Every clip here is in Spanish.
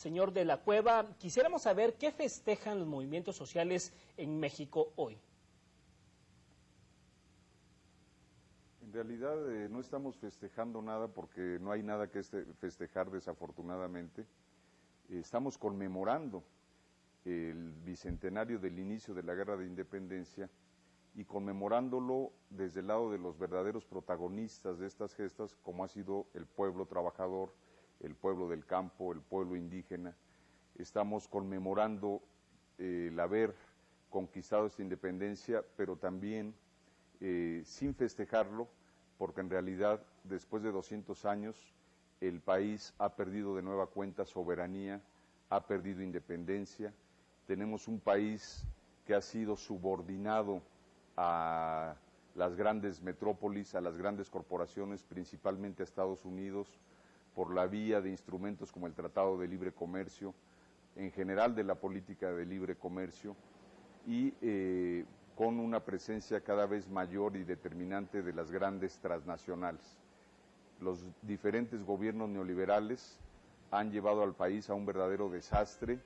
Señor de la Cueva, quisiéramos saber qué festejan los movimientos sociales en México hoy. En realidad no estamos festejando nada porque no hay nada que festejar, desafortunadamente. Estamos conmemorando el bicentenario del inicio de la Guerra de Independencia y conmemorándolo desde el lado de los verdaderos protagonistas de estas gestas, como ha sido el pueblo trabajador, el pueblo del campo, el pueblo indígena. Estamos conmemorando el haber conquistado esta independencia, pero también sin festejarlo, porque en realidad después de 200 años el país ha perdido de nueva cuenta soberanía, ha perdido independencia. Tenemos un país que ha sido subordinado a las grandes metrópolis, a las grandes corporaciones, principalmente a Estados Unidos, por la vía de instrumentos como el Tratado de Libre Comercio, en general de la política de libre comercio, y con una presencia cada vez mayor y determinante de las grandes transnacionales. Los diferentes gobiernos neoliberales han llevado al país a un verdadero desastre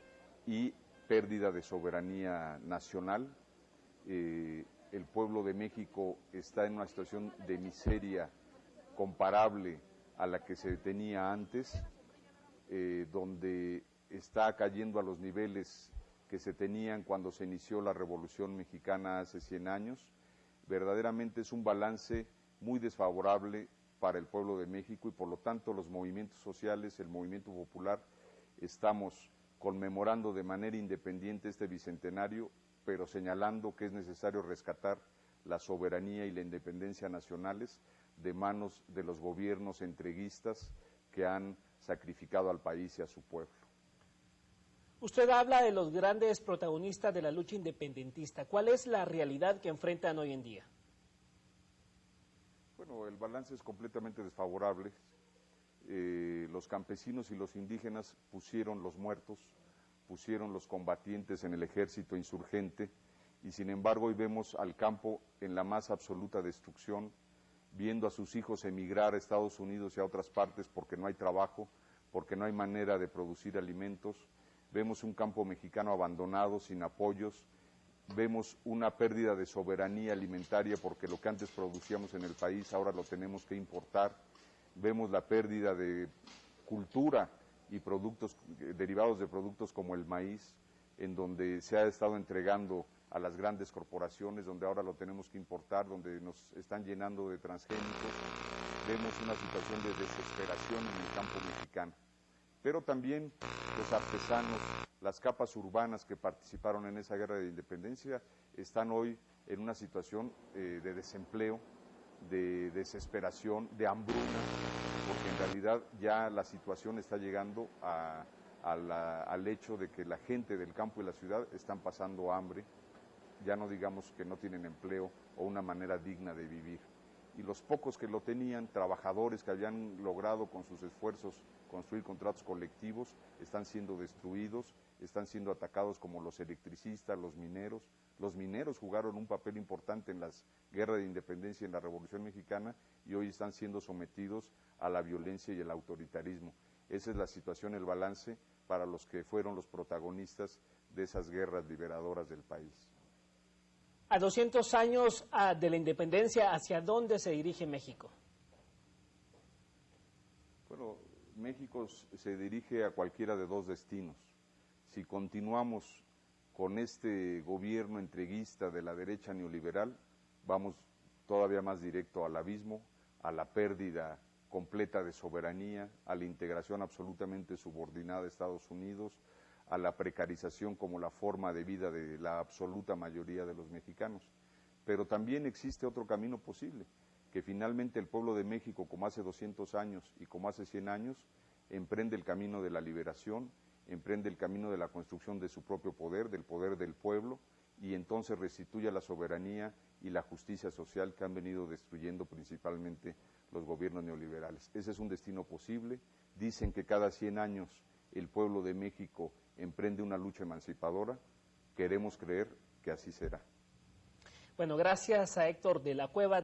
y pérdida de soberanía nacional. El pueblo de México está en una situación de miseria comparable a la que se tenía antes, donde está cayendo a los niveles que se tenían cuando se inició la Revolución Mexicana hace 100 años. Verdaderamente es un balance muy desfavorable para el pueblo de México y por lo tanto los movimientos sociales, el movimiento popular, estamos conmemorando de manera independiente este bicentenario, pero señalando que es necesario rescatar la soberanía y la independencia nacionales de manos de los gobiernos entreguistas que han sacrificado al país y a su pueblo. Usted habla de los grandes protagonistas de la lucha independentista. ¿Cuál es la realidad que enfrentan hoy en día? Bueno, el balance es completamente desfavorable. Los campesinos y los indígenas pusieron los muertos, pusieron los combatientes en el ejército insurgente y sin embargo hoy vemos al campo en la más absoluta destrucción, viendo a sus hijos emigrar a Estados Unidos y a otras partes porque no hay trabajo, porque no hay manera de producir alimentos. Vemos un campo mexicano abandonado, sin apoyos, vemos una pérdida de soberanía alimentaria porque lo que antes producíamos en el país ahora lo tenemos que importar, vemos la pérdida de cultura y productos derivados de productos como el maíz, en donde se ha estado entregando a las grandes corporaciones, donde ahora lo tenemos que importar, donde nos están llenando de transgénicos. Vemos una situación de desesperación en el campo mexicano. Pero también los artesanos, las capas urbanas que participaron en esa guerra de independencia, están hoy en una situación de desempleo, de desesperación, de hambruna, porque en realidad ya la situación está llegando al hecho de que la gente del campo y la ciudad están pasando hambre, ya no digamos que no tienen empleo o una manera digna de vivir. Y los pocos que lo tenían, trabajadores que habían logrado con sus esfuerzos construir contratos colectivos, están siendo destruidos, están siendo atacados como los electricistas, los mineros. Los mineros jugaron un papel importante en las guerras de independencia y en la Revolución Mexicana y hoy están siendo sometidos a la violencia y el autoritarismo. Esa es la situación, el balance para los que fueron los protagonistas de esas guerras liberadoras del país. A 200 años de la independencia, ¿hacia dónde se dirige México? Bueno, México se dirige a cualquiera de dos destinos. Si continuamos con este gobierno entreguista de la derecha neoliberal, vamos todavía más directo al abismo, a la pérdida completa de soberanía, a la integración absolutamente subordinada de Estados Unidos, a la precarización como la forma de vida de la absoluta mayoría de los mexicanos. Pero también existe otro camino posible, que finalmente el pueblo de México, como hace 200 años y como hace 100 años, emprende el camino de la liberación, emprende el camino de la construcción de su propio poder, del poder del pueblo, y entonces restituya la soberanía y la justicia social que han venido destruyendo principalmente los gobiernos neoliberales. Ese es un destino posible. Dicen que cada 100 años el pueblo de México emprende una lucha emancipadora. Queremos creer que así será. Bueno, gracias a Héctor de la Cueva.